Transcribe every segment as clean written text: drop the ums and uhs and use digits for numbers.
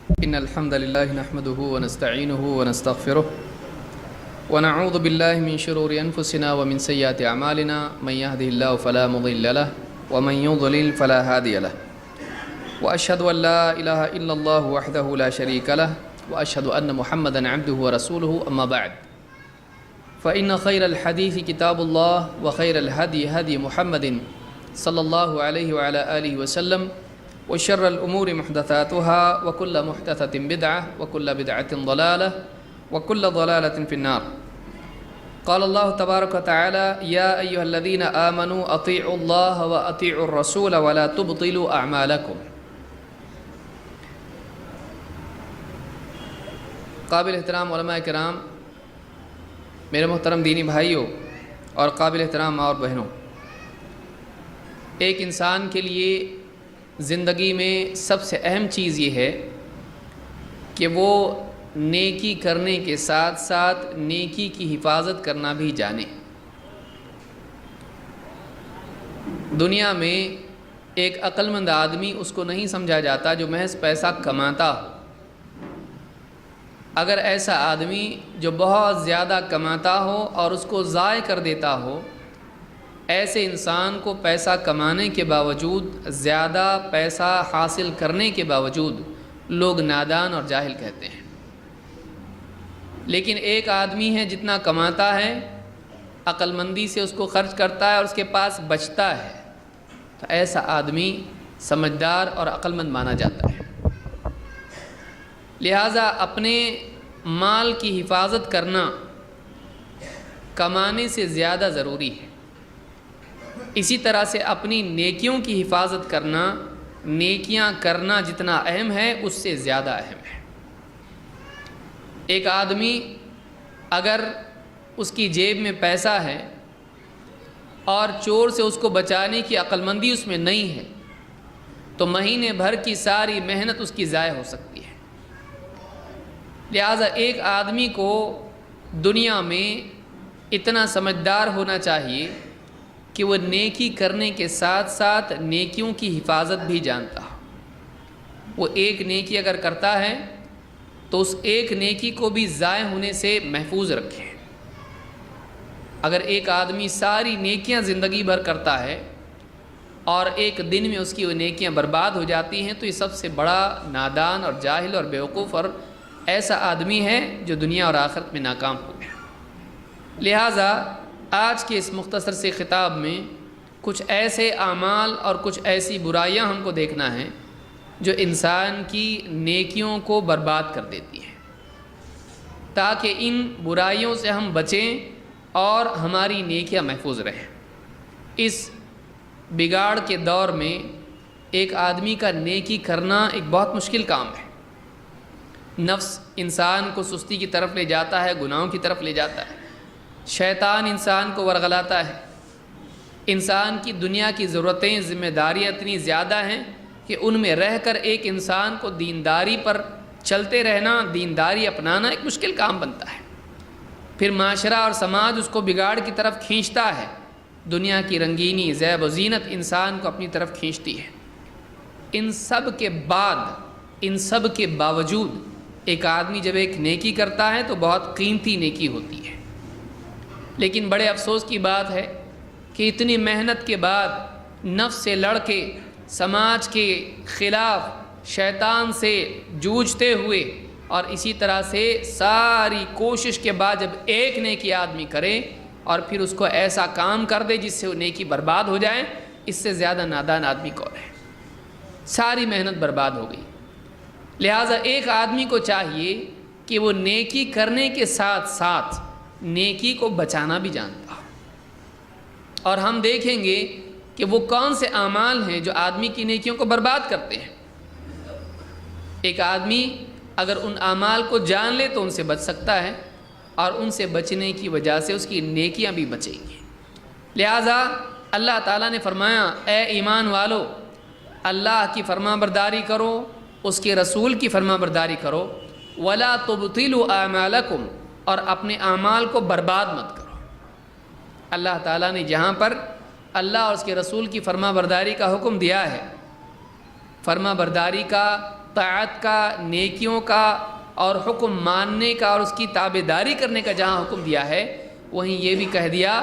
إن الحمد لله نحمده ونستعينه ونستغفره ونعوذ بالله من شرور أنفسنا ومن سيئات أعمالنا من يهده الله فلا مضل له ومن يضلل فلا هادي له وأشهد أن لا إله إلا الله وحده لا شريك له وأشهد أن محمدا عبده ورسوله أما بعد فإن خير الحديث كتاب الله وخير الهدي هدي محمد صلى الله عليه وعلى آله وسلم وشر الأمور محدثاتها وكل محدثة بدعة وكل بدعة ضلالة وكل ضلالة في النار. قال الله تبارك وتعالى يا أيها الذين آمنوا أطيعوا الله وأطيعوا الرسول ولا تبطلوا أعمالكم. قابل احترام علماء کرام، میرے محترم دینی بھائیوں اور قابل احترام ماں اور بہنوں، ایک انسان کے لیے زندگی میں سب سے اہم چیز یہ ہے کہ وہ نیکی کرنے کے ساتھ ساتھ نیکی کی حفاظت کرنا بھی جانے۔ دنیا میں ایک عقل مند آدمی اس کو نہیں سمجھا جاتا جو محض پیسہ کماتا ہو۔ اگر ایسا آدمی جو بہت زیادہ کماتا ہو اور اس کو ضائع کر دیتا ہو، ایسے انسان کو پیسہ کمانے کے باوجود، زیادہ پیسہ حاصل کرنے کے باوجود لوگ نادان اور جاہل کہتے ہیں۔ لیکن ایک آدمی ہے جتنا کماتا ہے، عقل مندی سے اس کو خرچ کرتا ہے اور اس کے پاس بچتا ہے، تو ایسا آدمی سمجھدار اور عقل مند مانا جاتا ہے۔ لہٰذا اپنے مال کی حفاظت کرنا کمانے سے زیادہ ضروری ہے۔ اسی طرح سے اپنی نیکیوں کی حفاظت کرنا، نیکیاں کرنا جتنا اہم ہے اس سے زیادہ اہم ہے۔ ایک آدمی اگر اس کی جیب میں پیسہ ہے اور چور سے اس کو بچانے کی عقل مندی اس میں نہیں ہے، تو مہینے بھر کی ساری محنت اس کی ضائع ہو سکتی ہے۔ لہٰذا ایک آدمی کو دنیا میں اتنا سمجھدار ہونا چاہیے کہ وہ نیکی کرنے کے ساتھ ساتھ نیکیوں کی حفاظت بھی جانتا ہو۔ وہ ایک نیکی اگر کرتا ہے تو اس ایک نیکی کو بھی ضائع ہونے سے محفوظ رکھے۔ اگر ایک آدمی ساری نیکیاں زندگی بھر کرتا ہے اور ایک دن میں اس کی وہ نیکیاں برباد ہو جاتی ہیں، تو یہ سب سے بڑا نادان اور جاہل اور بیوقوف اور ایسا آدمی ہے جو دنیا اور آخرت میں ناکام ہو گیا۔ لہٰذا آج کے اس مختصر سے خطاب میں کچھ ایسے اعمال اور کچھ ایسی برائیاں ہم کو دیکھنا ہے جو انسان کی نیکیوں کو برباد کر دیتی ہیں، تاکہ ان برائیوں سے ہم بچیں اور ہماری نیکیاں محفوظ رہیں۔ اس بگاڑ کے دور میں ایک آدمی کا نیکی کرنا ایک بہت مشکل کام ہے۔ نفس انسان کو سستی کی طرف لے جاتا ہے، گناہوں کی طرف لے جاتا ہے، شیطان انسان کو ورغلاتا ہے۔ انسان کی دنیا کی ضرورتیں، ذمہ داریاں اتنی زیادہ ہیں کہ ان میں رہ کر ایک انسان کو دینداری پر چلتے رہنا، دینداری اپنانا ایک مشکل کام بنتا ہے۔ پھر معاشرہ اور سماج اس کو بگاڑ کی طرف کھینچتا ہے۔ دنیا کی رنگینی، زیب و زینت انسان کو اپنی طرف کھینچتی ہے۔ ان سب کے بعد، ان سب کے باوجود ایک آدمی جب ایک نیکی کرتا ہے تو بہت قیمتی نیکی ہوتی ہے۔ لیکن بڑے افسوس کی بات ہے کہ اتنی محنت کے بعد نفس سے لڑ کے، سماج کے خلاف شیطان سے جوجھتے ہوئے اور اسی طرح سے ساری کوشش کے بعد جب ایک نیکی آدمی کرے اور پھر اس کو ایسا کام کر دے جس سے وہ نیکی برباد ہو جائے، اس سے زیادہ نادان آدمی کون ہے؟ ساری محنت برباد ہو گئی۔ لہٰذا ایک آدمی کو چاہیے کہ وہ نیکی کرنے کے ساتھ ساتھ نیکی کو بچانا بھی جانتا ہو۔ اور ہم دیکھیں گے کہ وہ کون سے اعمال ہیں جو آدمی کی نیکیوں کو برباد کرتے ہیں۔ ایک آدمی اگر ان اعمال کو جان لے تو ان سے بچ سکتا ہے، اور ان سے بچنے کی وجہ سے اس کی نیکیاں بھی بچیں گی۔ لہٰذا اللہ تعالیٰ نے فرمایا، اے ایمان والو، اللہ کی فرما برداری کرو، اس کے رسول کی فرما برداری کرو، وَلَا تُبْطِلُوا أَعْمَالَكُمْ، اور اپنے اعمال کو برباد مت کرو۔ اللہ تعالیٰ نے جہاں پر اللہ اور اس کے رسول کی فرما برداری کا حکم دیا ہے، فرما برداری کا طاعت کا، نیکیوں کا اور حکم ماننے کا اور اس کی تابعداری کرنے کا جہاں حکم دیا ہے، وہیں یہ بھی کہہ دیا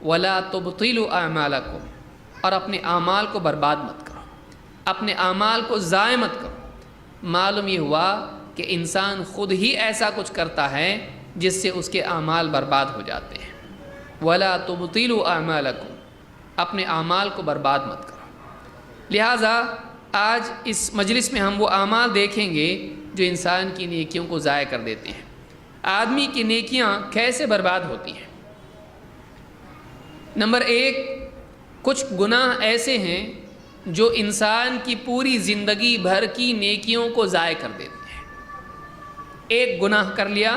وَلَا تُبْطِلُوا أَعْمَالَكُمْ، اور اپنے اعمال کو برباد مت کرو، اپنے اعمال کو ضائع مت کرو۔ معلوم یہ ہوا کہ انسان خود ہی ایسا کچھ کرتا ہے جس سے اس کے اعمال برباد ہو جاتے ہیں۔ وَلَا تُبْطِلُوا أَعْمَالَكُمْ، اپنے اعمال کو برباد مت کرو۔ لہٰذا آج اس مجلس میں ہم وہ اعمال دیکھیں گے جو انسان کی نیکیوں کو ضائع کر دیتے ہیں۔ آدمی کی نیکیاں کیسے برباد ہوتی ہیں؟ نمبر 1، کچھ گناہ ایسے ہیں جو انسان کی پوری زندگی بھر کی نیکیوں کو ضائع کر دیتے ہیں۔ ایک گناہ کر لیا،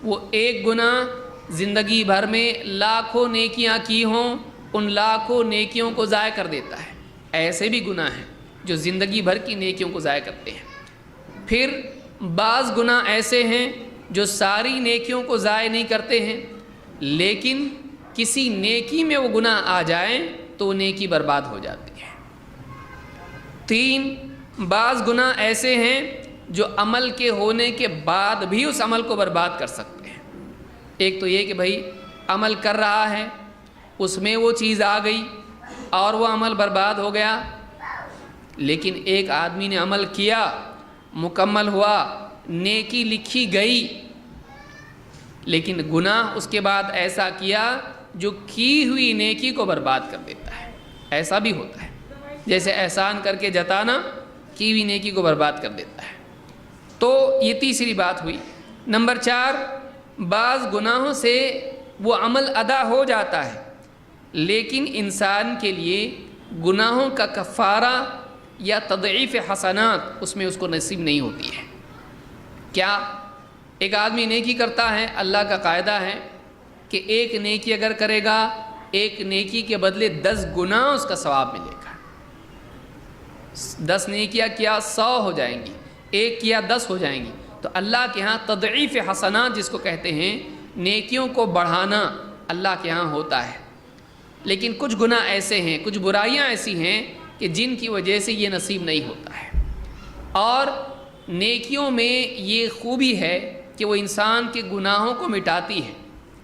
وہ ایک گناہ زندگی بھر میں لاکھوں نیکیاں کی ہوں، ان لاکھوں نیکیوں کو ضائع کر دیتا ہے۔ ایسے بھی گناہ ہیں جو زندگی بھر کی نیکیوں کو ضائع کرتے ہیں۔ پھر بعض گناہ ایسے ہیں جو ساری نیکیوں کو ضائع نہیں کرتے ہیں، لیکن کسی نیکی میں وہ گناہ آ جائیں تو وہ نیکی برباد ہو جاتی ہے۔ 3، بعض گناہ ایسے ہیں جو عمل کے ہونے کے بعد بھی اس عمل کو برباد کر سکتے ہیں۔ ایک تو یہ کہ بھائی عمل کر رہا ہے، اس میں وہ چیز آ گئی اور وہ عمل برباد ہو گیا، لیکن ایک آدمی نے عمل کیا، مکمل ہوا، نیکی لکھی گئی، لیکن گناہ اس کے بعد ایسا کیا جو کی ہوئی نیکی کو برباد کر دیتا ہے۔ ایسا بھی ہوتا ہے، جیسے احسان کر کے جتانا کی ہوئی نیکی کو برباد کر دیتا ہے۔ تو یہ تیسری بات ہوئی۔ نمبر 4، بعض گناہوں سے وہ عمل ادا ہو جاتا ہے، لیکن انسان کے لیے گناہوں کا کفارہ یا تضعیف حسنات اس میں اس کو نصیب نہیں ہوتی ہے۔ کیا؟ ایک آدمی نیکی کرتا ہے، اللہ کا قاعدہ ہے کہ ایک نیکی اگر کرے گا، ایک نیکی کے بدلے 10 گناہ اس کا ثواب ملے گا۔ 10 نیکیاں کیا 100 ہو جائیں گی، ایک کیا 10 ہو جائیں گی۔ تو اللہ کے ہاں تضعیف حسنات جس کو کہتے ہیں، نیکیوں کو بڑھانا اللہ کے ہاں ہوتا ہے۔ لیکن کچھ گناہ ایسے ہیں، کچھ برائیاں ایسی ہیں کہ جن کی وجہ سے یہ نصیب نہیں ہوتا ہے۔ اور نیکیوں میں یہ خوبی ہے کہ وہ انسان کے گناہوں کو مٹاتی ہے۔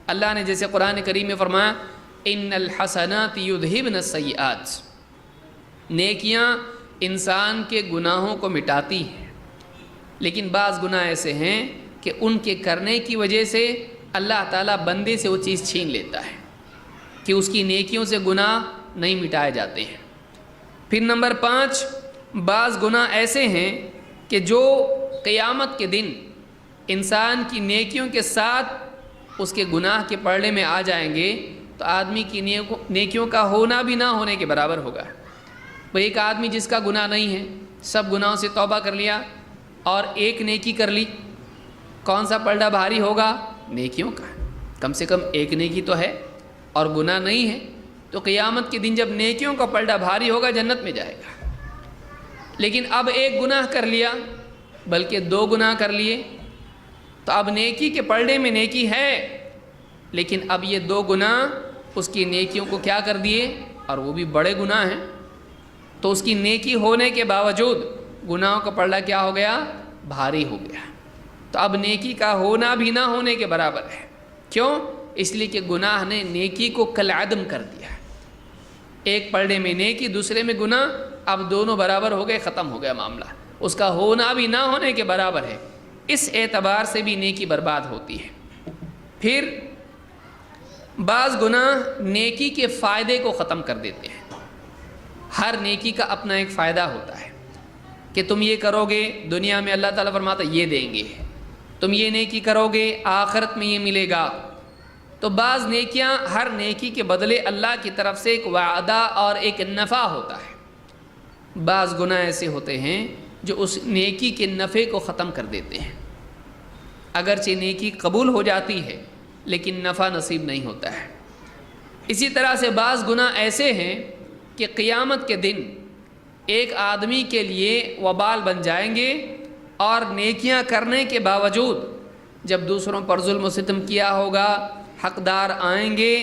اللہ نے جیسے قرآن کریم میں فرمایا ان الحسنات یذہبن السیئات، نیکیاں انسان کے گناہوں کو مٹاتی ہیں، لیکن بعض گناہ ایسے ہیں کہ ان کے کرنے کی وجہ سے اللہ تعالیٰ بندے سے وہ چیز چھین لیتا ہے کہ اس کی نیکیوں سے گناہ نہیں مٹائے جاتے ہیں۔ پھر نمبر 5، بعض گناہ ایسے ہیں کہ جو قیامت کے دن انسان کی نیکیوں کے ساتھ اس کے گناہ کے پردے میں آ جائیں گے تو آدمی کی نیکیوں کا ہونا بھی نہ ہونے کے برابر ہوگا۔ وہ ایک آدمی جس کا گناہ نہیں ہے، سب گناہوں سے توبہ کر لیا اور ایک نیکی کر لی، کون سا پلڑا بھاری ہوگا؟ نیکیوں کا۔ کم سے کم ایک نیکی تو ہے اور گناہ نہیں ہے، تو قیامت کے دن جب نیکیوں کا پلڑا بھاری ہوگا جنت میں جائے گا۔ لیکن اب ایک گناہ کر لیا، بلکہ 2 گناہ کر لیے، تو اب نیکی کے پلڑے میں نیکی ہے، لیکن اب یہ 2 گناہ اس کی نیکیوں کو کیا کر دیے، اور وہ بھی بڑے گناہ ہیں، تو اس کی نیکی ہونے کے باوجود گناہوں کا پلڑا کیا ہو گیا؟ بھاری ہو گیا۔ تو اب نیکی کا ہونا بھی نہ ہونے کے برابر ہے۔ کیوں؟ اس لیے کہ گناہ نے نیکی کو کالعدم کر دیا۔ ایک پلڑے میں نیکی، دوسرے میں گناہ، اب دونوں برابر ہو گئے، ختم ہو گیا معاملہ، اس کا ہونا بھی نہ ہونے کے برابر ہے۔ اس اعتبار سے بھی نیکی برباد ہوتی ہے۔ پھر بعض گناہ نیکی کے فائدے کو ختم کر دیتے ہیں۔ ہر نیکی کا اپنا ایک فائدہ ہوتا ہے کہ تم یہ کرو گے دنیا میں اللہ تعالیٰ فرماتا ہے یہ دیں گے، تم یہ نیکی کرو گے آخرت میں یہ ملے گا۔ تو بعض نیکیاں، ہر نیکی کے بدلے اللہ کی طرف سے ایک وعدہ اور ایک نفع ہوتا ہے۔ بعض گناہ ایسے ہوتے ہیں جو اس نیکی کے نفع کو ختم کر دیتے ہیں۔ اگرچہ نیکی قبول ہو جاتی ہے لیکن نفع نصیب نہیں ہوتا ہے۔ اسی طرح سے بعض گناہ ایسے ہیں کہ قیامت کے دن ایک آدمی کے لیے وبال بن جائیں گے، اور نیکیاں کرنے کے باوجود جب دوسروں پر ظلم و ستم کیا ہوگا، حقدار آئیں گے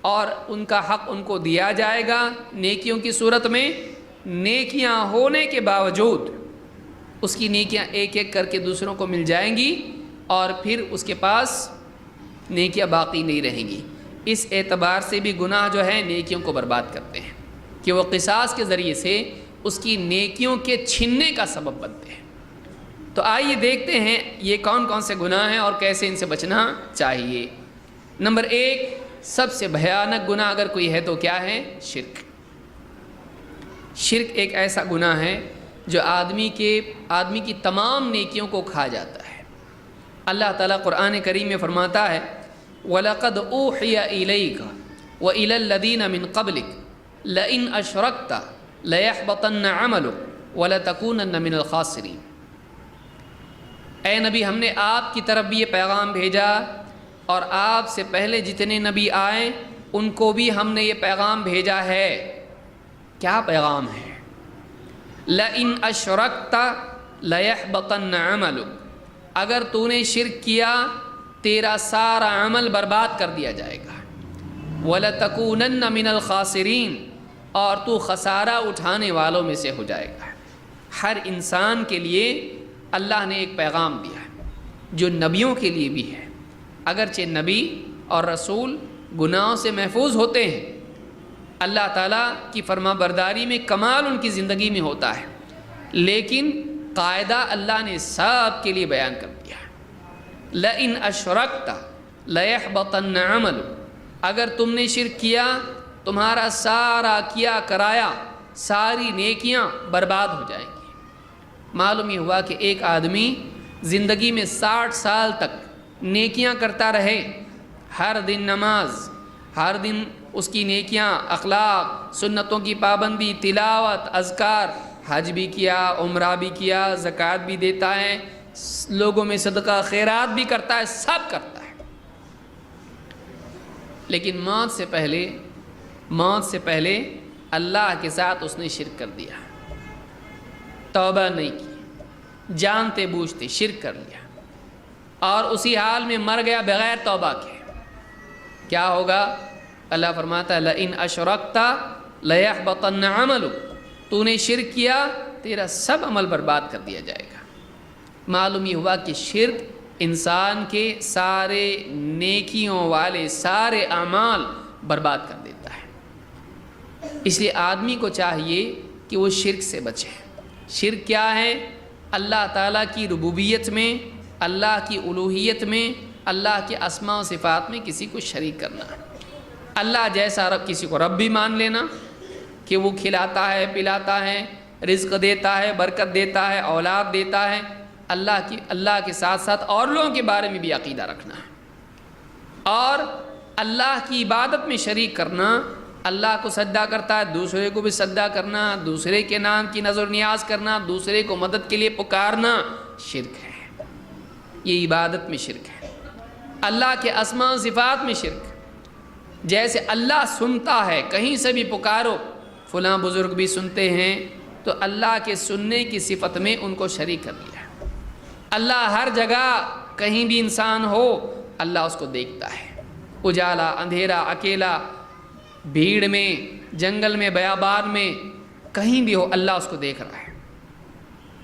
اور ان کا حق ان کو دیا جائے گا نیکیوں کی صورت میں، نیکیاں ہونے کے باوجود اس کی نیکیاں ایک ایک کر کے دوسروں کو مل جائیں گی اور پھر اس کے پاس نیکیاں باقی نہیں رہیں گی۔ اس اعتبار سے بھی گناہ جو ہے نیکیوں کو برباد کرتے ہیں کہ وہ قصاص کے ذریعے سے اس کی نیکیوں کے چھننے کا سبب بنتے ہیں۔ تو آئیے دیکھتے ہیں یہ کون کون سے گناہ ہیں اور کیسے ان سے بچنا چاہیے۔ نمبر 1، سب سے بھیانک گناہ اگر کوئی ہے تو کیا ہے؟ شرک۔ شرک ایک ایسا گناہ ہے جو آدمی کی تمام نیکیوں کو کھا جاتا ہے۔ اللہ تعالیٰ قرآن کریم میں فرماتا ہے وَلَقَدْ أُوحِيَ إِلَيْكَ وَإِلَى الَّذِينَ مِن قَبْلِكَ لَئِنْ أَشْرَكْتَ لَيَحْبَطَنَّ عَمَلُكَ وَلَتَكُونَنَّ مِنَ الْخَاسِرِينَ۔ اے نبی، ہم نے آپ کی طرف بھی یہ پیغام بھیجا اور آپ سے پہلے جتنے نبی آئے ان کو بھی ہم نے یہ پیغام بھیجا ہے۔ کیا پیغام ہے؟ لَئِنْ أَشْرَكْتَ لَيَحْبَطَنَّ عَمَلُكَ، اگر تو نے شرک کیا تیرا سارا عمل برباد کر دیا جائے گا۔ وَلَتَكُونَنَّ مِنَ الْخَاسِرِينَ، اور تو خسارہ اٹھانے والوں میں سے ہو جائے گا۔ ہر انسان کے لیے اللہ نے ایک پیغام دیا ہے جو نبیوں کے لیے بھی ہے۔ اگرچہ نبی اور رسول گناہوں سے محفوظ ہوتے ہیں، اللہ تعالیٰ کی فرما برداری میں کمال ان کی زندگی میں ہوتا ہے، لیکن قاعدہ اللہ نے سب کے لیے بیان کر دیا ہے۔ لَئِنْ أَشْرَكْتَ لَيَحْبَطَنَّ عَمَلُكَ، اگر تم نے شرک کیا تمہارا سارا کیا کرایا ساری نیکیاں برباد ہو جائیں گی۔ معلوم یہ ہوا کہ ایک آدمی زندگی میں 60 سال تک نیکیاں کرتا رہے، ہر دن نماز، ہر دن اس کی نیکیاں، اخلاق، سنتوں کی پابندی، تلاوت، اذکار، حج بھی کیا، عمرہ بھی کیا، زکوٰۃ بھی دیتا ہے، لوگوں میں صدقہ خیرات بھی کرتا ہے، سب کرتا ہے، لیکن موت سے پہلے اللہ کے ساتھ اس نے شرک کر دیا، توبہ نہیں کی، جانتے بوجھتے شرک کر لیا اور اسی حال میں مر گیا بغیر توبہ کے۔ کیا ہوگا؟ اللہ فرماتا ہے لَئِنْ أَشْرَكْتَ لَيَحْبَطَنَّ عَمَلُكَ، تو نے شرک کیا تیرا سب عمل برباد کر دیا جائے گا۔ معلوم یہ ہوا کہ شرک انسان کے سارے نیکیوں والے سارے اعمال برباد کر دیتا ہے۔ اس لیے آدمی کو چاہیے کہ وہ شرک سے بچے۔ شرک کیا ہے؟ اللہ تعالیٰ کی ربوبیت میں، اللہ کی الوہیت میں، اللہ کے اسماء و صفات میں کسی کو شریک کرنا ہے۔ اللہ جیسا رب کسی کو رب بھی مان لینا کہ وہ کھلاتا ہے، پلاتا ہے، رزق دیتا ہے، برکت دیتا ہے، اولاد دیتا ہے۔ اللہ کے ساتھ ساتھ اور لوگوں کے بارے میں بھی عقیدہ رکھنا ہے، اور اللہ کی عبادت میں شریک کرنا۔ اللہ کو سجدہ کرتا ہے، دوسرے کو بھی سجدہ کرنا، دوسرے کے نام کی نظر نیاز کرنا، دوسرے کو مدد کے لیے پکارنا شرک ہے، یہ عبادت میں شرک ہے۔ اللہ کے اسماء و صفات میں شرک، جیسے اللہ سنتا ہے، کہیں سے بھی پکارو، فلاں بزرگ بھی سنتے ہیں، تو اللہ کے سننے کی صفت میں ان کو شریک کر دیا۔ اللہ ہر جگہ کہیں بھی انسان ہو اللہ اس کو دیکھتا ہے، اجالا، اندھیرا، اکیلا، بھیڑ میں، جنگل میں، بیابان میں، کہیں بھی ہو اللہ اس کو دیکھ رہا ہے۔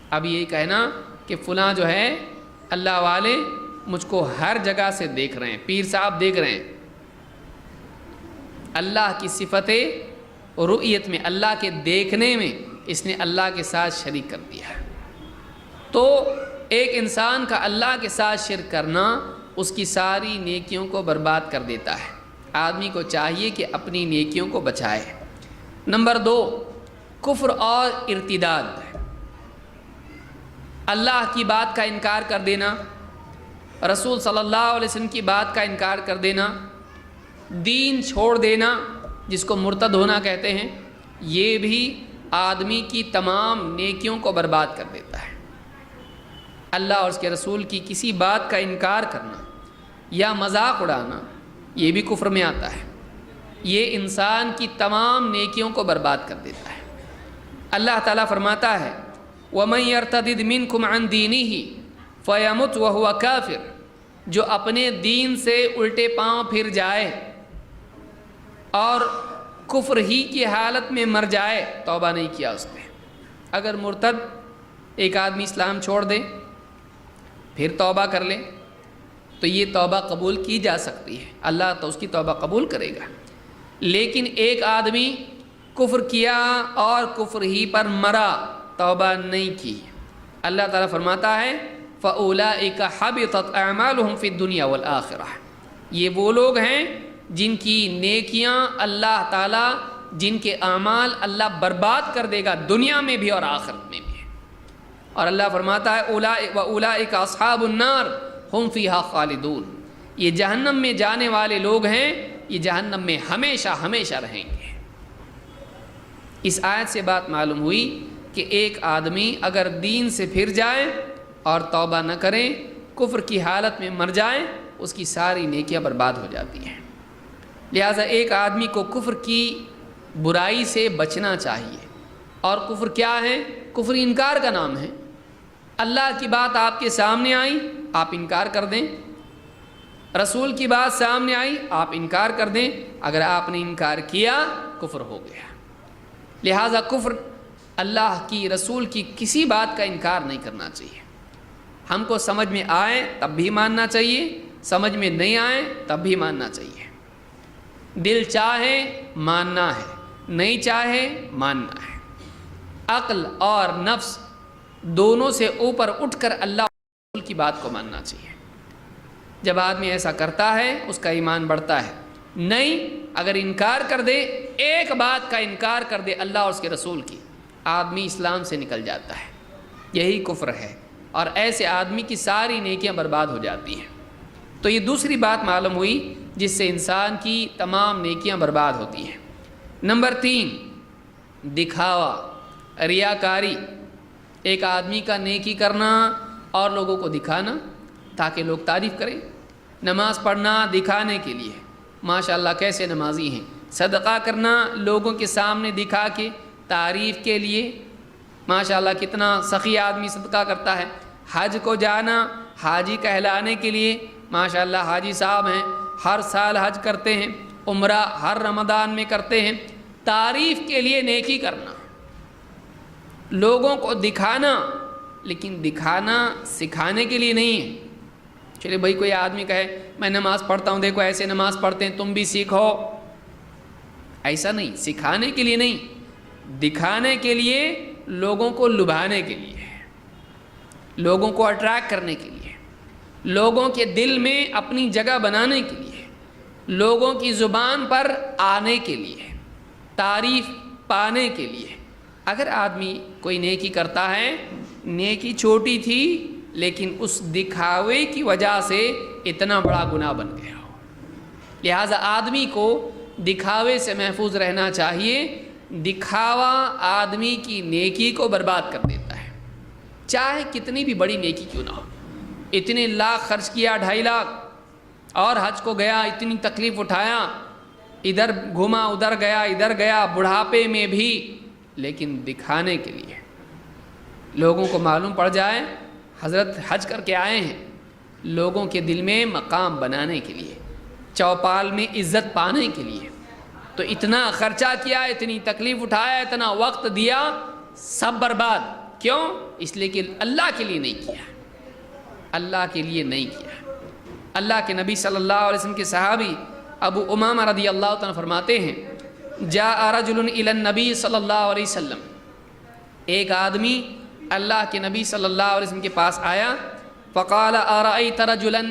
اب یہ کہنا کہ فلاں جو ہے اللہ والے مجھ کو ہر جگہ سے دیکھ رہے ہیں، پیر صاحب دیکھ رہے ہیں، اللہ کی صفت رؤیت میں، اللہ کے دیکھنے میں اس نے اللہ کے ساتھ شریک کر دیا۔ تو ایک انسان کا اللہ کے ساتھ شرک کرنا اس کی ساری نیکیوں کو برباد کر دیتا ہے۔ آدمی کو چاہیے کہ اپنی نیکیوں کو بچائے۔ نمبر 2، کفر اور ارتداد، اللہ کی بات کا انکار کر دینا، رسول صلی اللہ علیہ وسلم کی بات کا انکار کر دینا، دین چھوڑ دینا جس کو مرتد ہونا کہتے ہیں، یہ بھی آدمی کی تمام نیکیوں کو برباد کر دیتا ہے۔ اللہ اور اس کے رسول کی کسی بات کا انکار کرنا یا مذاق اڑانا یہ بھی کفر میں آتا ہے، یہ انسان کی تمام نیکیوں کو برباد کر دیتا ہے۔ اللہ تعالیٰ فرماتا ہے وَمَن يَرْتَدِدْ مِنْكُمْ عَنْ دِينِهِ فَيَمُتْ وَهُوَ كَافِرٌ، جو اپنے دین سے الٹے پاؤں پھر جائے اور کفر ہی کی حالت میں مر جائے، توبہ نہیں کیا اس نے۔ اگر مرتد ایک آدمی اسلام چھوڑ دے پھر توبہ کر لے تو یہ توبہ قبول کی جا سکتی ہے، اللہ تو اس کی توبہ قبول کرے گا۔ لیکن ایک آدمی کفر کیا اور کفر ہی پر مرا، توبہ نہیں کی، اللہ تعالیٰ فرماتا ہے فَأُولَئِكَ حَبِطَتْ أَعْمَالُهُمْ فِي الدُّنْيَا وَالْآخِرَةِ، یہ وہ لوگ ہیں جن کی نیکیاں اللہ تعالیٰ، جن کے اعمال اللہ برباد کر دے گا دنیا میں بھی اور آخرت میں بھی۔ اور اللہ فرماتا ہے وَأُولَئِكَ أَصْحَابُ النَّارِ هُمْ فِيهَا خَالِدُونَ، یہ جہنم میں جانے والے لوگ ہیں، یہ جہنم میں ہمیشہ ہمیشہ رہیں گے۔ اس آیت سے بات معلوم ہوئی کہ ایک آدمی اگر دین سے پھر جائے اور توبہ نہ کرے، کفر کی حالت میں مر جائے، اس کی ساری نیکیاں برباد ہو جاتی ہیں۔ لہٰذا ایک آدمی کو کفر کی برائی سے بچنا چاہیے۔ اور کفر کیا ہے؟ کفر انکار کا نام ہے۔ اللہ کی بات آپ کے سامنے آئی، آپ انکار کر دیں، رسول کی بات سامنے آئی، آپ انکار کر دیں، اگر آپ نے انکار کیا کفر ہو گیا۔ لہٰذا کفر، اللہ کی رسول کی کسی بات کا انکار نہیں کرنا چاہیے۔ ہم کو سمجھ میں آئے تب بھی ماننا چاہیے، سمجھ میں نہیں آئے تب بھی ماننا چاہیے۔ دل چاہے ماننا ہے، نہیں چاہے ماننا ہے۔ عقل اور نفس دونوں سے اوپر اٹھ کر اللہ اور رسول کی بات کو ماننا چاہیے۔ جب آدمی ایسا کرتا ہے اس کا ایمان بڑھتا ہے۔ نہیں، اگر انکار کر دے، ایک بات کا انکار کر دے اللہ اور اس کے رسول کی، آدمی اسلام سے نکل جاتا ہے، یہی کفر ہے، اور ایسے آدمی کی ساری نیکیاں برباد ہو جاتی ہیں۔ تو یہ دوسری بات معلوم ہوئی جس سے انسان کی تمام نیکیاں برباد ہوتی ہیں۔ نمبر 3، دکھاوا، ریاکاری، ایک آدمی کا نیکی کرنا اور لوگوں کو دکھانا تاکہ لوگ تعریف کریں۔ نماز پڑھنا دکھانے کے لیے، ماشاءاللہ کیسے نمازی ہیں، صدقہ کرنا لوگوں کے سامنے دکھا کے تعریف کے لیے، ماشاءاللہ کتنا سخی آدمی صدقہ کرتا ہے۔ حج کو جانا حاجی کہلانے کے لیے، ماشاءاللہ حاجی صاحب ہیں، ہر سال حج کرتے ہیں، عمرہ ہر رمضان میں کرتے ہیں۔ تعریف کے لیے نیکی کرنا، لوگوں کو دکھانا، لیکن دکھانا سکھانے کے لیے نہیں ہے۔ چلے بھائی کوئی آدمی کہے میں نماز پڑھتا ہوں، دیکھو ایسے نماز پڑھتے ہیں تم بھی سیکھو، ایسا نہیں، سکھانے کے لیے نہیں، دکھانے کے لیے، لوگوں کو لبھانے کے لیے، لوگوں کو اٹریکٹ کرنے کے لیے، لوگوں کے دل میں اپنی جگہ بنانے کے لیے، لوگوں کی زبان پر آنے کے لیے، تعریف پانے کے لیے۔ اگر آدمی کوئی نیکی کرتا ہے، نیکی چھوٹی تھی لیکن اس دکھاوے کی وجہ سے اتنا بڑا گناہ بن گیا ہو، لہٰذا آدمی کو دکھاوے سے محفوظ رہنا چاہیے۔ دکھاوا آدمی کی نیکی کو برباد کر دیتا ہے، چاہے کتنی بھی بڑی نیکی کیوں نہ ہو۔ اتنے لاکھ خرچ کیا، 2.5 لاکھ، اور حج کو گیا، اتنی تکلیف اٹھایا، ادھر گھما ادھر گیا ادھر گیا، بڑھاپے میں بھی، لیکن دکھانے کے لیے، لوگوں کو معلوم پڑ جائے حضرت حج کر کے آئے ہیں، لوگوں کے دل میں مقام بنانے کے لیے، چوپال میں عزت پانے کے لیے، تو اتنا خرچہ کیا، اتنی تکلیف اٹھایا، اتنا وقت دیا، سب برباد۔ کیوں؟ اس لیے کہ اللہ کے لیے نہیں کیا، اللہ کے لیے نہیں کیا۔ اللہ کے نبی صلی اللہ علیہ وسلم کے صحابی ابو امامہ رضی اللہ عنہ فرماتے ہیں جاء رجل الی النبی صلی اللہ علیہ وسلم، ایک آدمی اللہ کے نبی صلی اللہ علیہ وسلم کے پاس آیا، فقال ارأیت رجلا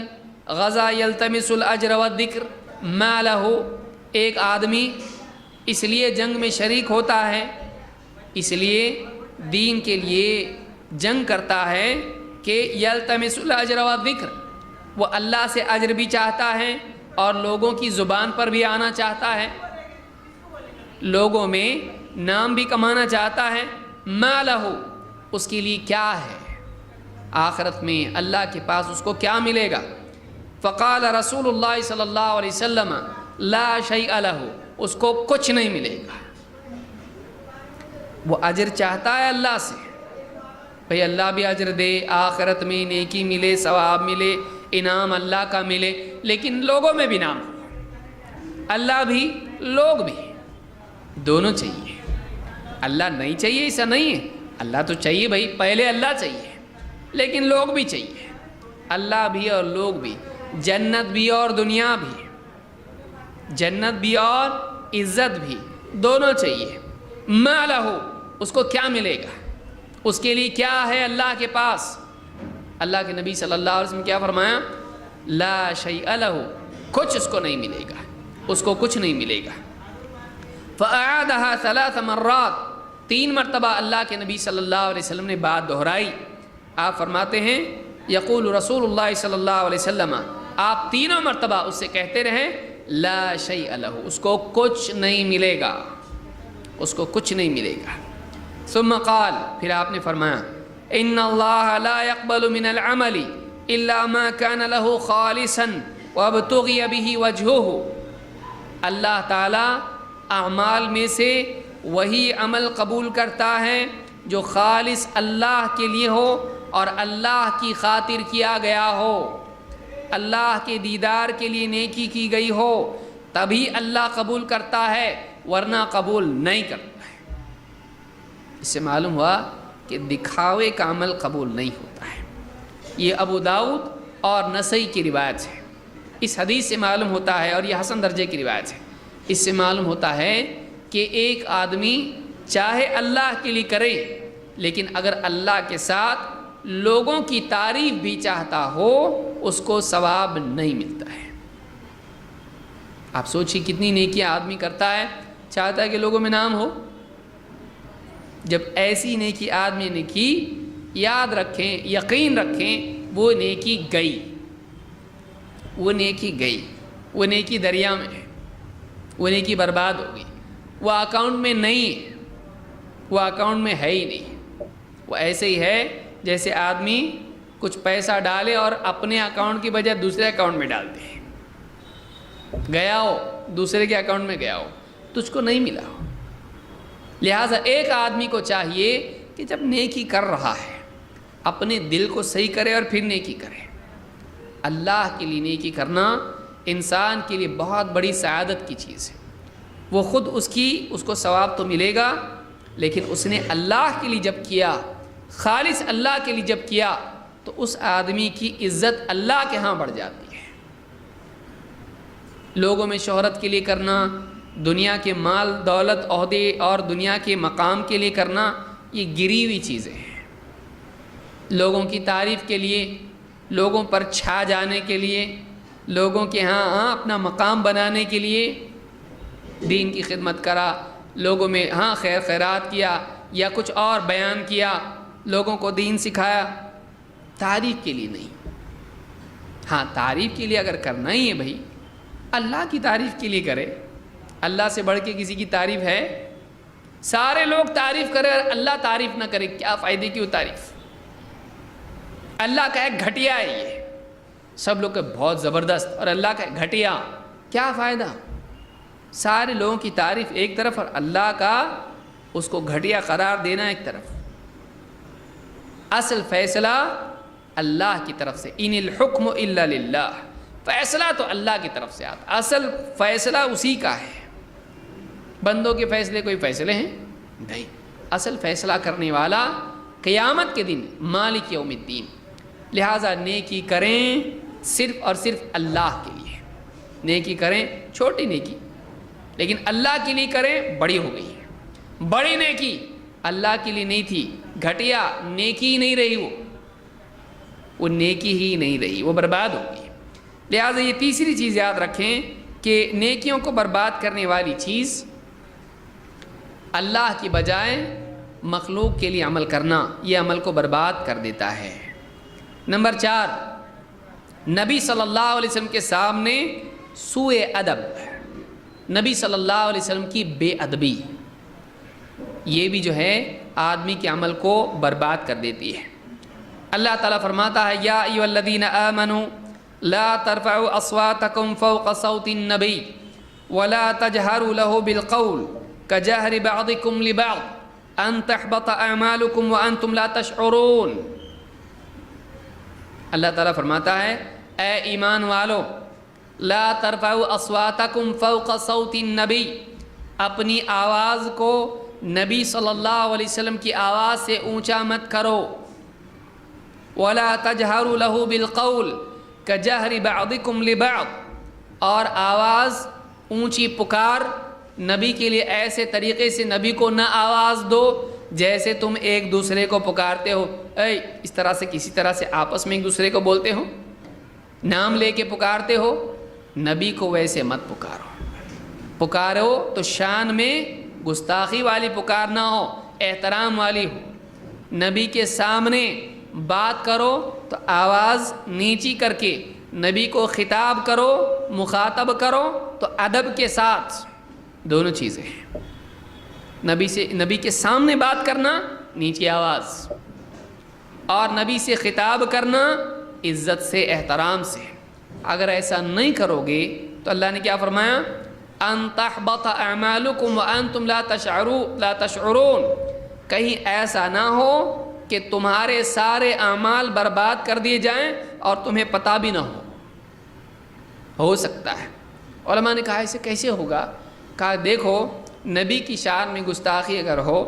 غزا یلتمس الاجر والذکر ما له، ایک آدمی اس لیے جنگ میں شریک ہوتا ہے، اس لیے دین کے لیے جنگ کرتا ہے کہ یلتمس الاجر والذکر، وہ اللہ سے اجر بھی چاہتا ہے اور لوگوں کی زبان پر بھی آنا چاہتا ہے، لوگوں میں نام بھی کمانا چاہتا ہے، ما لہو، اس کے لیے کیا ہے، آخرت میں اللہ کے پاس اس کو کیا ملے گا؟ فقال رسول اللہ صلی اللہ علیہ وسلم لا شیء لہ، اس کو کچھ نہیں ملے گا۔ وہ اجر چاہتا ہے اللہ سے، بھئی اللہ بھی اجر دے، آخرت میں نیکی ملے، ثواب ملے، انعام اللہ کا ملے، لیکن لوگوں میں بھی نام ہو، اللہ بھی لوگ بھی، دونوں چاہیے۔ اللہ نہیں چاہیے ایسا نہیں ہے، اللہ تو چاہیے بھائی، پہلے اللہ چاہیے، لیکن لوگ بھی چاہیے، اللہ بھی اور لوگ بھی، جنت بھی اور دنیا بھی، جنت بھی اور عزت بھی، دونوں چاہیے۔ ما لہو، اس کو کیا ملے گا، اس کے لیے کیا ہے اللہ کے پاس؟ اللہ کے نبی صلی اللہ علیہ وسلم کیا فرمایا؟ لا شیء لہ، کچھ اس کو نہیں ملے گا، اس کو کچھ نہیں ملے گا۔ فأعادها 3 مرات، 3 مرتبہ اللہ کے نبی صلی اللہ علیہ وسلم نے بات دہرائی۔ آپ فرماتے ہیں یقول رسول اللہ صلی اللہ علیہ وسلم، آپ تینوں مرتبہ اس سے کہتے رہے لا شیء لہ، اس کو کچھ نہیں ملے گا، اس کو کچھ نہیں ملے گا۔ ثم قال، پھر آپ نے فرمایا ان اللہ لا يقبل من العمل الا ما كان له خالصا وابتغي به وجهه، اللہ تعالی اعمال میں سے وہی عمل قبول کرتا ہے جو خالص اللہ کے لیے ہو اور اللہ کی خاطر کیا گیا ہو، اللہ کے دیدار کے لیے نیکی کی گئی ہو، تبھی اللہ قبول کرتا ہے، ورنہ قبول نہیں کرتا ہے۔ اس سے معلوم ہوا کہ دکھاوے کا عمل قبول نہیں ہوتا ہے۔ یہ ابو داؤد اور نسائی کی روایت ہے۔ اس حدیث سے معلوم ہوتا ہے، اور یہ حسن درجے کی روایت ہے، اس سے معلوم ہوتا ہے کہ ایک آدمی چاہے اللہ کے لیے کرے، لیکن اگر اللہ کے ساتھ لوگوں کی تعریف بھی چاہتا ہو، اس کو ثواب نہیں ملتا ہے۔ آپ سوچیے کتنی نیکیاں آدمی کرتا ہے، چاہتا ہے کہ لوگوں میں نام ہو۔ جب ایسی نیکی آدمی نے کی، یاد رکھیں، یقین رکھیں، وہ نیکی گئی، وہ نیکی گئی، وہ نیکی دریا میں ہے، وہ نیکی برباد ہو گئی، وہ اکاؤنٹ میں نہیں ہے، وہ اکاؤنٹ میں ہے ہی نہیں۔ وہ ایسے ہی ہے جیسے آدمی کچھ پیسہ ڈالے اور اپنے اکاؤنٹ کی بجائے دوسرے اکاؤنٹ میں ڈالتے ہیں، گیا ہو دوسرے کے اکاؤنٹ میں گیا ہو، تجھ کو نہیں ملا ہو۔ لہٰذا ایک آدمی کو چاہیے کہ جب نیکی کر رہا ہے اپنے دل کو صحیح کرے اور پھر نیکی کرے۔ اللہ کے لیے نیکی کرنا انسان کے لیے بہت بڑی سعادت کی چیز ہے۔ وہ خود اس کو ثواب تو ملے گا، لیکن اس نے اللہ کے لیے جب کیا، خالص اللہ کے لیے جب کیا، تو اس آدمی کی عزت اللہ کے ہاں بڑھ جاتی ہے۔ لوگوں میں شہرت کے لیے کرنا، دنیا کے مال دولت عہدے اور دنیا کے مقام کے لیے کرنا، یہ گری ہوئی چیزیں ہیں۔ لوگوں کی تعریف کے لیے، لوگوں پر چھا جانے کے لیے، لوگوں کے ہاں اپنا مقام بنانے کے لیے دین کی خدمت کرا، لوگوں میں خیر خیرات کیا یا کچھ اور بیان کیا، لوگوں کو دین سکھایا، تعریف کے لیے نہیں۔ تعریف کے لیے اگر کرنا ہی ہے بھائی، اللہ کی تعریف کے لیے کرے۔ اللہ سے بڑھ کے کسی کی تعریف ہے؟ سارے لوگ تعریف کرے اور اللہ تعریف نہ کرے، کیا فائدے کی وہ تعریف؟ اللہ کا ایک گھٹیا ہے یہ، سب لوگ کہ بہت زبردست، اور اللہ کا گھٹیا، کیا فائدہ؟ سارے لوگوں کی تعریف ایک طرف اور اللہ کا اس کو گھٹیا قرار دینا ایک طرف۔ اصل فیصلہ اللہ کی طرف سے، ان الحکم الا للہ، فیصلہ تو اللہ کی طرف سے آتا، اصل فیصلہ اسی کا ہے۔ بندوں کے فیصلے کوئی فیصلے ہیں نہیں، اصل فیصلہ کرنے والا قیامت کے دن مالک یوم الدین۔ لہٰذا نیکی کریں صرف اور صرف اللہ کے لیے، نیکی کریں چھوٹی نیکی، لیکن اللہ کے لیے کریں بڑی ہو گئی ہے۔ بڑی نیکی اللہ کے لیے نہیں تھی، گھٹیا نیکی نہیں رہی، وہ نیکی ہی نہیں رہی، وہ برباد ہو گئی۔ لہٰذا یہ تیسری چیز یاد رکھیں کہ نیکیوں کو برباد کرنے والی چیز اللہ کی بجائے مخلوق کے لیے عمل کرنا، یہ عمل کو برباد کر دیتا ہے۔ نمبر 4، نبی صلی اللہ علیہ وسلم کے سامنے سوء ادب، نبی صلی اللہ علیہ وسلم کی بے ادبی، یہ بھی جو ہے آدمی کے عمل کو برباد کر دیتی ہے۔ اللہ تعالیٰ فرماتا ہے یا ایھا الذین آمنوا لا ترفعوا اصواتکم فوق صوت النبی ولا تجہروا له بالقول کجہر بعضکم لبعض ان تحبط اعمالکم وانتم لا تشعرون۔ اللہ تعالیٰ فرماتا ہے اے ایمان والو، لا ترفعوا اصواتکم فوق صوت النبی، اپنی آواز کو نبی صلی اللہ علیہ وسلم کی آواز سے اونچا مت کرو. وَلَا تَجْهَرُوا لَهُ بِالْقَوْلِ كَجَهْرِ بَعْضِكُمْ لِبَعْضٍ, اور آواز اونچی پکار نبی کے لیے ایسے طریقے سے نبی کو نہ آواز دو جیسے تم ایک دوسرے کو پکارتے ہو. اس طرح سے کسی طرح سے آپس میں ایک دوسرے کو بولتے ہو, نام لے کے پکارتے ہو. نبی کو ویسے مت پکارو. پکارو تو شان میں گستاخی والی پکار نہ ہو, احترام والی ہو. نبی کے سامنے بات کرو تو آواز نیچی کر کے نبی کو خطاب کرو, مخاطب کرو تو ادب کے ساتھ. دونوں چیزیں ہیں. نبی کے سامنے بات کرنا نیچی آواز, اور نبی سے خطاب کرنا عزت سے, احترام سے. اگر ایسا نہیں کرو گے تو اللہ نے کیا فرمایا؟ ان تحبط اعمالکم وانتم لا تشعرون, کہیں ایسا نہ ہو کہ تمہارے سارے اعمال برباد کر دیے جائیں اور تمہیں پتہ بھی نہ ہو سکتا ہے. علماء نے کہا ایسے کیسے ہوگا؟ کہا دیکھو, نبی کی شان میں گستاخی اگر ہو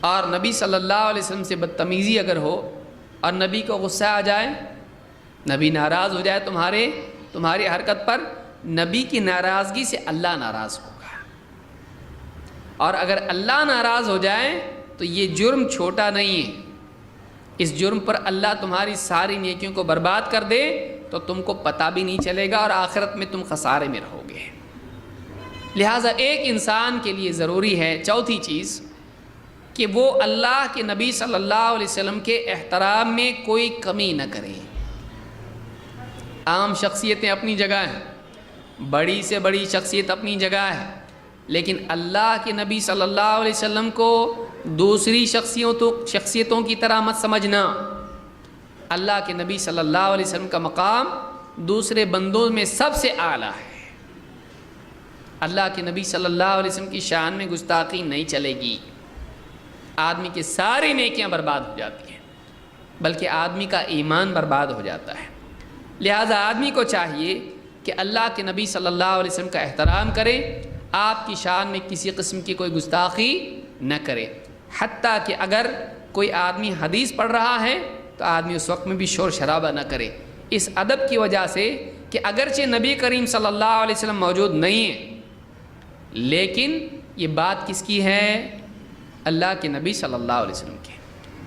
اور نبی صلی اللہ علیہ وسلم سے بدتمیزی اگر ہو اور نبی کو غصہ آ جائے, نبی ناراض ہو جائے تمہاری حرکت پر, نبی کی ناراضگی سے اللہ ناراض ہوگا. اور اگر اللہ ناراض ہو جائے تو یہ جرم چھوٹا نہیں ہے. اس جرم پر اللہ تمہاری ساری نیکیوں کو برباد کر دے تو تم کو پتہ بھی نہیں چلے گا اور آخرت میں تم خسارے میں رہو گے. لہٰذا ایک انسان کے لیے ضروری ہے, چوتھی چیز, کہ وہ اللہ کے نبی صلی اللہ علیہ وسلم کے احترام میں کوئی کمی نہ کرے. عام شخصیتیں اپنی جگہ ہیں, بڑی سے بڑی شخصیت اپنی جگہ ہے, لیکن اللہ کے نبی صلی اللہ علیہ وسلم کو دوسری شخصیتوں کی طرح مت سمجھنا. اللہ کے نبی صلی اللہ علیہ وسلم کا مقام دوسرے بندوں میں سب سے اعلیٰ ہے. اللہ کے نبی صلی اللہ علیہ وسلم کی شان میں گستاخی نہیں چلے گی. آدمی کی ساری نیکیاں برباد ہو جاتی ہیں, بلکہ آدمی کا ایمان برباد ہو جاتا ہے. لہٰذا آدمی کو چاہیے کہ اللہ کے نبی صلی اللہ علیہ وسلم کا احترام کرے, آپ کی شان میں کسی قسم کی کوئی گستاخی نہ کرے. حتیٰ کہ اگر کوئی آدمی حدیث پڑھ رہا ہے تو آدمی اس وقت میں بھی شور شرابہ نہ کرے, اس ادب کی وجہ سے کہ اگرچہ نبی کریم صلی اللہ علیہ وسلم موجود نہیں ہے, لیکن یہ بات کس کی ہے؟ اللہ کے نبی صلی اللہ علیہ وسلم کی.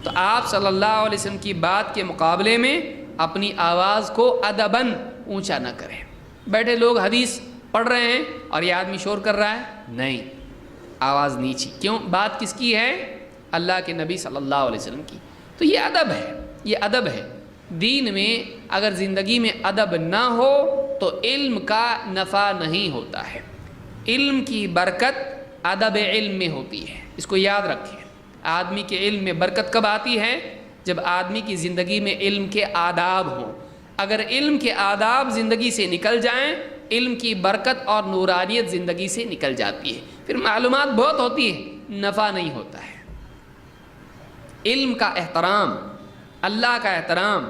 تو آپ صلی اللہ علیہ وسلم کی بات کے مقابلے میں اپنی آواز کو ادباً اونچا نہ کریں. بیٹھے لوگ حدیث پڑھ رہے ہیں اور یہ آدمی شور کر رہا ہے, نہیں, آواز نیچی. کیوں؟ بات کس کی ہے؟ اللہ کے نبی صلی اللہ علیہ وسلم کی. تو یہ ادب ہے, یہ ادب ہے. دین میں اگر زندگی میں ادب نہ ہو تو علم کا نفع نہیں ہوتا ہے. علم کی برکت ادب علم میں ہوتی ہے, اس کو یاد رکھیں. آدمی کے علم میں برکت کب آتی ہے؟ جب آدمی کی زندگی میں علم کے آداب ہوں. اگر علم کے آداب زندگی سے نکل جائیں, علم کی برکت اور نورانیت زندگی سے نکل جاتی ہے. پھر معلومات بہت ہوتی ہے, نفع نہیں ہوتا ہے. علم کا احترام, اللہ کا احترام,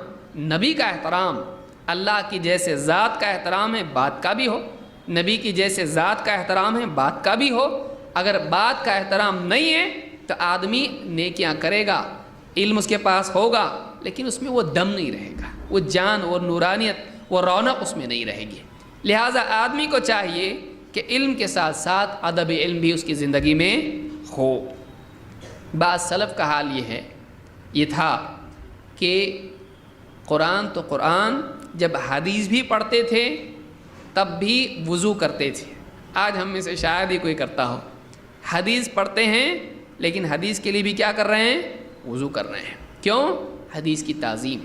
نبی کا احترام, اللہ کی جیسے ذات کا احترام ہے بات کا بھی ہو, نبی کی جیسے ذات کا احترام ہے بات کا بھی ہو. اگر بات کا احترام نہیں ہے تو آدمی نیکیاں کرے گا, علم اس کے پاس ہوگا, لیکن اس میں وہ دم نہیں رہے گا, وہ جان, وہ نورانیت, وہ رونق اس میں نہیں رہے گی. لہٰذا آدمی کو چاہیے کہ علم کے ساتھ ساتھ ادب علم بھی اس کی زندگی میں ہو. بعض سلف کا حال یہ تھا کہ قرآن تو قرآن, جب حدیث بھی پڑھتے تھے تب بھی وضو کرتے تھے. آج ہم میں سے شاید ہی کوئی کرتا ہو, حدیث پڑھتے ہیں لیکن حدیث کے لیے بھی کیا کر رہے ہیں؟ وضو کر رہے ہیں. کیوں؟ حدیث کی تعظیم.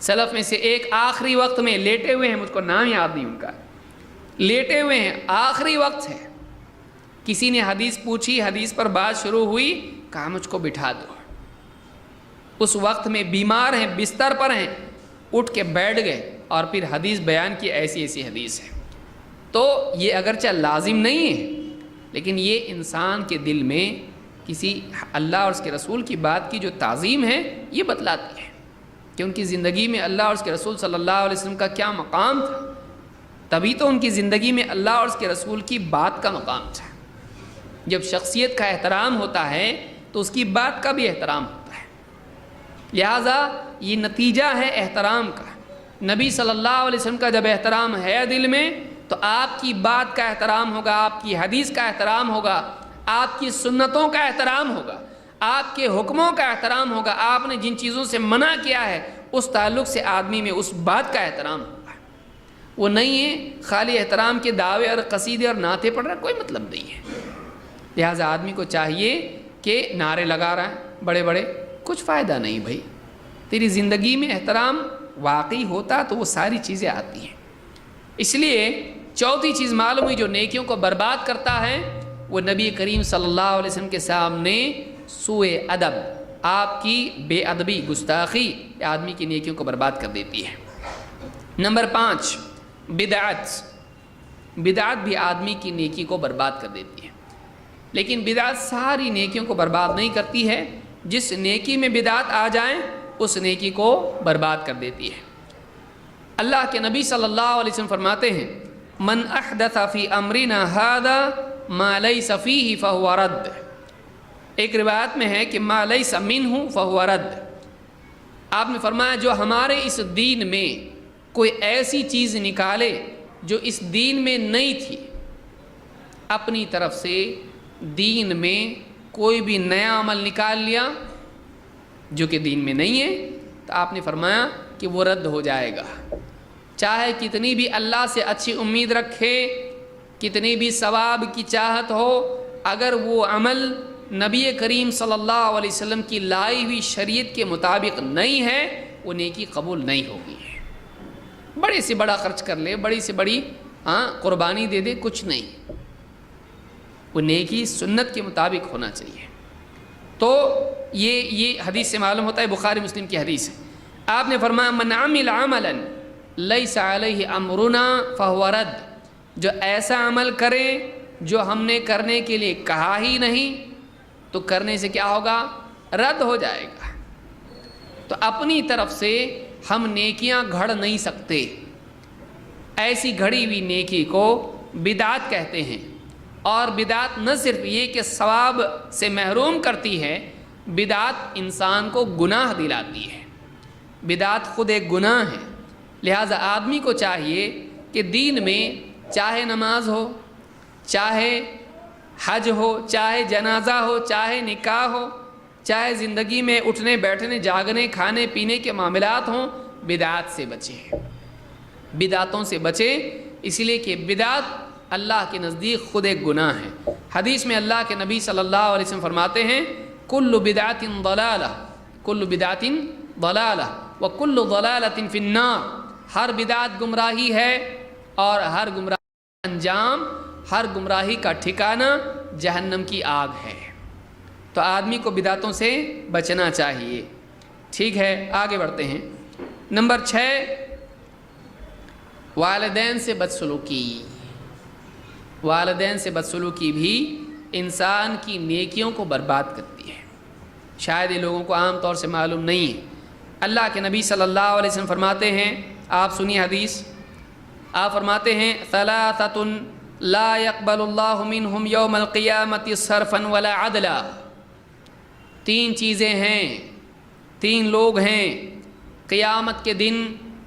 سلف میں سے ایک آخری وقت میں لیٹے ہوئے ہیں, مجھ کو نام یاد نہیں ان کا, لیٹے ہوئے ہیں, آخری وقت ہے, کسی نے حدیث پوچھی, حدیث پر بات شروع ہوئی, کہا مجھ کو بٹھا دو. اس وقت میں بیمار ہیں, بستر پر ہیں, اٹھ کے بیٹھ گئے اور پھر حدیث بیان کی, ایسی ایسی حدیث ہے. تو یہ اگرچہ لازم نہیں ہے, لیکن یہ انسان کے دل میں کسی اللہ اور اس کے رسول کی بات کی جو تعظیم ہے یہ بتلاتی ہے کہ ان کی زندگی میں اللہ اور اس کے رسول صلی اللہ علیہ وسلم کا کیا مقام تھا. تبھی تو ان کی زندگی میں اللہ اور اس کے رسول کی بات کا مقام تھا. جب شخصیت کا احترام ہوتا ہے تو اس کی بات کا بھی احترام ہوتا ہے، لہٰذا یہ نتیجہ ہے احترام کا۔ نبی صلی اللہ علیہ وسلم کا جب احترام ہے دل میں تو آپ کی بات کا احترام ہوگا، آپ کی حدیث کا احترام ہوگا، آپ کی سنتوں کا احترام ہوگا، آپ کے حکموں کا احترام ہوگا، آپ نے جن چیزوں سے منع کیا ہے اس تعلق سے آدمی میں اس بات کا احترام ہوگا۔ وہ نہیں ہے خالی احترام کے دعوے اور قصیدے اور نعتیں پڑھ رہا، کوئی مطلب نہیں ہے۔ لہٰذا آدمی کو چاہیے کہ نعرے لگا رہا ہے بڑے بڑے، کچھ فائدہ نہیں بھائی۔ تیری زندگی میں احترام واقعی ہوتا تو وہ ساری چیزیں آتی ہیں۔ اس لیے چوتھی چیز معلوم ہوئی جو نیکیوں کو برباد کرتا ہے، وہ نبی کریم صلی اللہ علیہ وسلم کے سامنے سوء ادب، آپ کی بے ادبی، گستاخی آدمی کی نیکیوں کو برباد کر دیتی ہے۔ نمبر 5 بدعت بھی آدمی کی نیکی کو برباد کر دیتی ہے، لیکن بدعت ساری نیکیوں کو برباد نہیں کرتی ہے، جس نیکی میں بدعت آ جائیں اس نیکی کو برباد کر دیتی ہے۔ اللہ کے نبی صلی اللہ علیہ وسلم فرماتے ہیں من احدث فی امرنا ھذا ما لیس فیہ فہو رد۔ ایک روایت میں ہے کہ ما لیس منہ فہو رد۔ آپ نے فرمایا جو ہمارے اس دین میں کوئی ایسی چیز نکالے جو اس دین میں نہیں تھی، اپنی طرف سے دین میں کوئی بھی نیا عمل نکال لیا جو کہ دین میں نہیں ہے، تو آپ نے فرمایا کہ وہ رد ہو جائے گا، چاہے کتنی بھی اللہ سے اچھی امید رکھے، کتنی بھی ثواب کی چاہت ہو، اگر وہ عمل نبی کریم صلی اللہ علیہ وسلم کی لائی ہوئی شریعت کے مطابق نہیں ہے، وہ نیکی قبول نہیں ہوگی۔ بڑے سے بڑا خرچ کر لے، بڑی سے بڑی قربانی دے دے، کچھ نہیں، وہ نیکی سنت کے مطابق ہونا چاہیے۔ تو یہ حدیث سے معلوم ہوتا ہے، بخاری مسلم کی حدیث ہے۔ آپ نے فرمایا من عمل عملا لیس علیہ امرنا فہو رد، جو ایسا عمل کرے جو ہم نے کرنے کے لیے کہا ہی نہیں تو کرنے سے کیا ہوگا؟ رد ہو جائے گا۔ تو اپنی طرف سے ہم نیکیاں گھڑ نہیں سکتے، ایسی گھڑی ہوئی نیکی کو بدعت کہتے ہیں۔ اور بدعت نہ صرف یہ کہ ثواب سے محروم کرتی ہے، بدعت انسان کو گناہ دلاتی ہے، بدعت خود ایک گناہ ہے۔ لہٰذا آدمی کو چاہیے کہ دین میں چاہے نماز ہو، چاہے حج ہو، چاہے جنازہ ہو، چاہے نکاح ہو، چاہے زندگی میں اٹھنے بیٹھنے جاگنے کھانے پینے کے معاملات ہوں، بدعات سے بچے، بدعتوں سے بچے، اس لیے کہ بدعت اللہ کے نزدیک خود ایک گناہ ہے۔ حدیث میں اللہ کے نبی صلی اللہ علیہ وسلم فرماتے ہیں کل بدعت ضلالہ، کل بدعت ضلالہ وکل ضلالۃ فی النار، ہر بدعت گمراہی ہے اور ہر گمراہی کا انجام، ہر گمراہی کا ٹھکانہ جہنم کی آگ ہے۔ تو آدمی کو بدعتوں سے بچنا چاہیے۔ ٹھیک ہے، آگے بڑھتے ہیں۔ نمبر 6 والدین سے بدسلوکی۔ والدین سے بدسلوکی بھی انسان کی نیکیوں کو برباد کرتی ہے، شاید یہ لوگوں کو عام طور سے معلوم نہیں ہے۔ اللہ کے نبی صلی اللہ علیہ وسلم فرماتے ہیں، آپ سنیے حدیث، آپ فرماتے ہیں ثلاثۃ لا يقبل اللہ منہم یوم القیامۃ صرفا ولا عدلا۔ 3 چیزیں ہیں، 3 لوگ ہیں، قیامت کے دن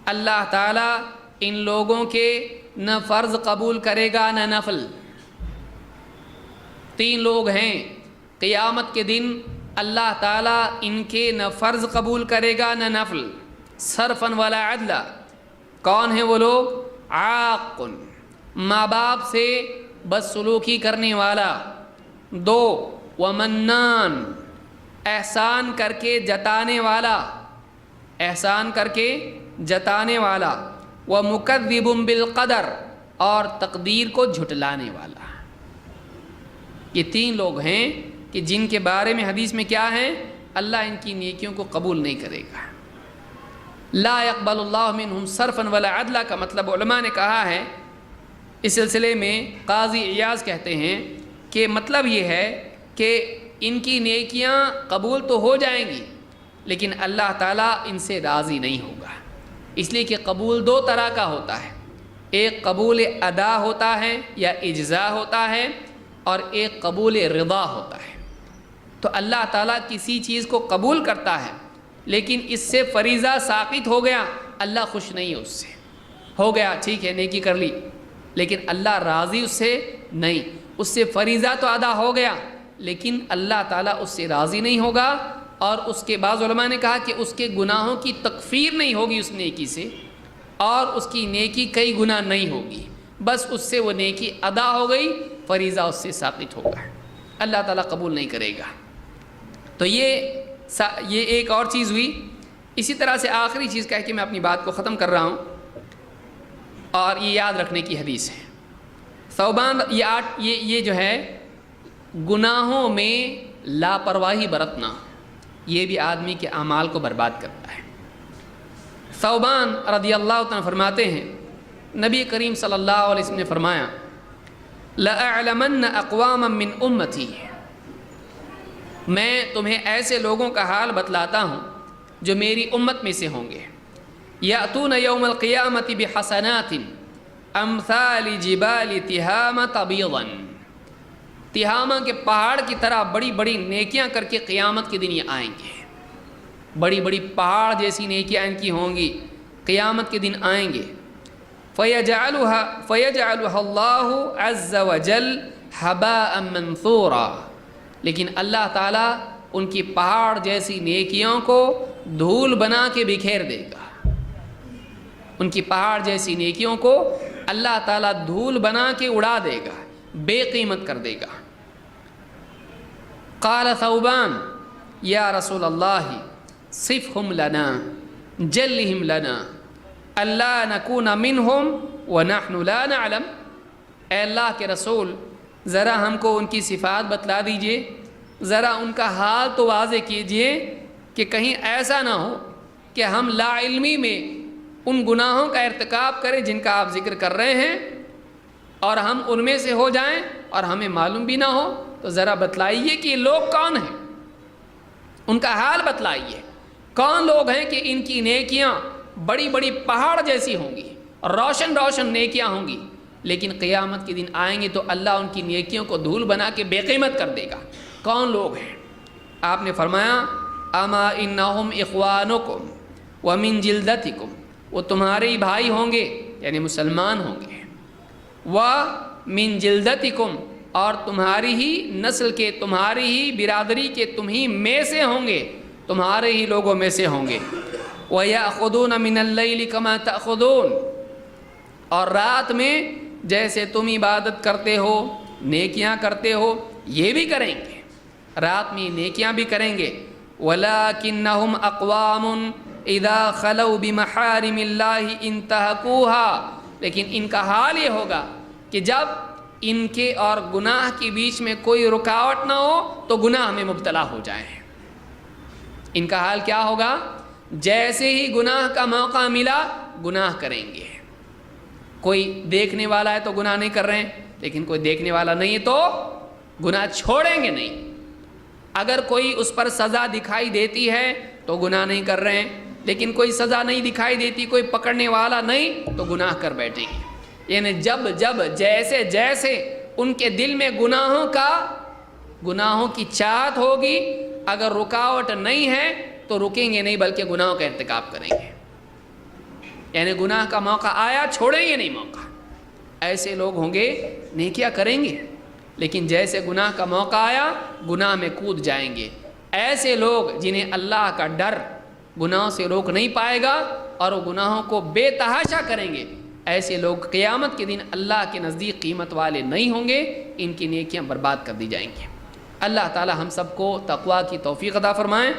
اللہ تعالیٰ ان لوگوں کے نہ فرض قبول کرے گا نہ نفل۔ 3 لوگ ہیں قیامت کے دن اللہ تعالیٰ ان کے نہ فرض قبول کرے گا نہ نفل، صرفا ولا عدلا۔ کون ہیں وہ لوگ؟ عاق، ماں باپ سے بدسلوکی کرنے والا۔ 2 ومنان، احسان کر کے جتانے والا، احسان کر کے جتانے والا۔ ومکذب بالقدر، اور تقدیر کو جھٹلانے والا۔ یہ 3 لوگ ہیں کہ جن کے بارے میں حدیث میں کیا ہے؟ اللہ ان کی نیکیوں کو قبول نہیں کرے گا۔ لا يقبل اللہ منہم صرفا ولا عدلا کا مطلب علماء نے کہا ہے، اس سلسلے میں قاضی ایاز کہتے ہیں کہ مطلب یہ ہے کہ ان کی نیکیاں قبول تو ہو جائیں گی لیکن اللہ تعالیٰ ان سے راضی نہیں ہوگا، اس لیے کہ قبول 2 طرح کا ہوتا ہے، ایک قبول ادا ہوتا ہے یا اجزا ہوتا ہے، اور ایک قبول رضا ہوتا ہے۔ تو اللہ تعالیٰ کسی چیز کو قبول کرتا ہے، لیکن اس سے فریضہ ساقط ہو گیا، اللہ خوش نہیں ہے اس سے۔ ہو گیا ٹھیک ہے، نیکی کر لی، لیکن اللہ راضی اس سے نہیں۔ اس سے فریضہ تو ادا ہو گیا، لیکن اللہ تعالیٰ اس سے راضی نہیں ہوگا، اور اس کے بعض علماء نے کہا کہ اس کے گناہوں کی تکفیر نہیں ہوگی اس نیکی سے، اور اس کی نیکی کئی گنا نہیں ہوگی، بس اس سے وہ نیکی ادا ہو گئی، فریضہ اس سے ساقط ہوگا، اللہ تعالیٰ قبول نہیں کرے گا۔ تو یہ ایک اور چیز ہوئی۔ اسی طرح سے آخری چیز کہہ کے میں اپنی بات کو ختم کر رہا ہوں، اور یہ یاد رکھنے کی حدیث ہے۔ ثوبان یہ جو ہے گناہوں میں لاپرواہی برتنا، یہ بھی آدمی کے اعمال کو برباد کرتا ہے۔ ثوبان رضی اللہ عنہ فرماتے ہیں، نبی کریم صلی اللہ علیہ وسلم نے فرمایا، لَأَعْلَمَنَّ أَقْوَامًا مِّنْ أُمَّتِي، میں تمہیں ایسے لوگوں کا حال بتلاتا ہوں جو میری امت میں سے ہوں گے، یأتون یوم القیامت بحسنات امثال جبال تہامہ بیضا، تہامہ کے پہاڑ کی طرح بڑی بڑی نیکیاں کر کے قیامت کے دن یہ آئیں گے، بڑی بڑی پہاڑ جیسی نیکیاں ان کی ہوں گی، قیامت کے دن آئیں گے۔ فَيَجْعَلُهَا اللَّهُ عَزَّ وَجَلَّ هَبَاءً مَنْثُورًا، لیکن اللہ تعالیٰ ان کی پہاڑ جیسی نیکیوں کو دھول بنا کے بکھیر دے گا، ان کی پہاڑ جیسی نیکیوں کو اللہ تعالیٰ دھول بنا کے اڑا دے گا، بے قیمت کر دے گا۔ قال ثوبان یا رسول اللہ صفہم لنا جلہم لنا اللہ نکون منہم ونحن لا نعلم، اے اللہ کے رسول ذرا ہم کو ان کی صفات بتلا دیجئے، ذرا ان کا حال تو واضح کیجئے کہ کہیں ایسا نہ ہو کہ ہم لا علمی میں ان گناہوں کا ارتکاب کریں جن کا آپ ذکر کر رہے ہیں، اور ہم ان میں سے ہو جائیں اور ہمیں معلوم بھی نہ ہو۔ تو ذرا بتلائیے کہ یہ لوگ کون ہیں، ان کا حال بتلائیے، کون لوگ ہیں کہ ان کی نیکیاں بڑی بڑی پہاڑ جیسی ہوں گی، روشن روشن نیکیاں ہوں گی، لیکن قیامت کے دن آئیں گے تو اللہ ان کی نیکیوں کو دھول بنا کے بے قیمت کر دے گا۔ کون لوگ ہیں؟ آپ نے فرمایا، اما انہم اخوانکم ومن جلدتکم، وہ تمہارے ہی بھائی ہوں گے، یعنی مسلمان ہوں گے، ومن جلدتکم، اور تمہاری ہی نسل کے، تمہاری ہی برادری کے، تم ہی میں سے ہوں گے، تمہارے ہی لوگوں میں سے ہوں گے، وَيَأْخُذُونَ مِنَ اللَّيْلِ كَمَا تَأْخُذُونَ، اور رات میں جیسے تم عبادت کرتے ہو، نیکیاں کرتے ہو، یہ بھی کریں گے، رات میں نیکیاں بھی کریں گے۔ وَلَكِنَّهُمْ أَقْوَامٌ اِذَا خَلَوْا بِمَحَارِمِ اللَّهِ انْتَهَكُوهَا، لیکن ان کا حال یہ ہوگا کہ جب ان کے اور گناہ کے بیچ میں کوئی رکاوٹ نہ ہو تو گناہ میں مبتلا ہو جائیں۔ ان کا حال کیا ہوگا؟ جیسے ہی گناہ کا موقع ملا گناہ کریں گے۔ کوئی دیکھنے والا ہے تو گناہ نہیں کر رہے ہیں، لیکن کوئی دیکھنے والا نہیں ہے تو گناہ چھوڑیں گے نہیں۔ اگر کوئی اس پر سزا دکھائی دیتی ہے تو گناہ نہیں کر رہے ہیں، لیکن کوئی سزا نہیں دکھائی دیتی، کوئی پکڑنے والا نہیں تو گناہ کر بیٹھیں گے۔ یعنی جب جیسے جیسے ان کے دل میں گناہوں کی چاہت ہوگی، اگر رکاوٹ نہیں ہے تو رکیں گے نہیں بلکہ گناہوں کا ارتکاب کریں گے، یعنی گناہ کا موقع آیا چھوڑیں گے نہیں موقع۔ ایسے لوگ ہوں گے نیکیاں کریں گے، لیکن جیسے گناہ کا موقع آیا گناہ میں کود جائیں گے۔ ایسے لوگ جنہیں اللہ کا ڈر گناہوں سے روک نہیں پائے گا اور وہ گناہوں کو بے تحاشا کریں گے، ایسے لوگ قیامت کے دن اللہ کے نزدیک قیمت والے نہیں ہوں گے، ان کی نیکیاں برباد کر دی جائیں گی۔ اللہ تعالی ہم سب کو تقویٰ کی توفیق عطا فرمائیں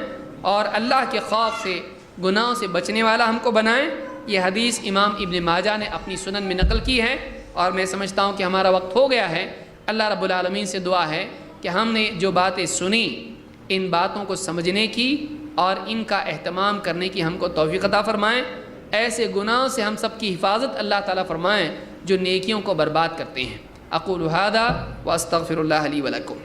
اور اللہ کے خوف سے، گناہوں سے بچنے والا ہم کو بنائیں۔ یہ حدیث امام ابن ماجہ نے اپنی سنن میں نقل کی ہے، اور میں سمجھتا ہوں کہ ہمارا وقت ہو گیا ہے۔ اللہ رب العالمین سے دعا ہے کہ ہم نے جو باتیں سنی ان باتوں کو سمجھنے کی اور ان کا اہتمام کرنے کی ہم کو توفیق عطا فرمائیں۔ ایسے گناہوں سے ہم سب کی حفاظت اللہ تعالیٰ فرمائیں جو نیکیوں کو برباد کرتے ہیں۔ اقول ھذا واستغفر اللہ لی ولکم۔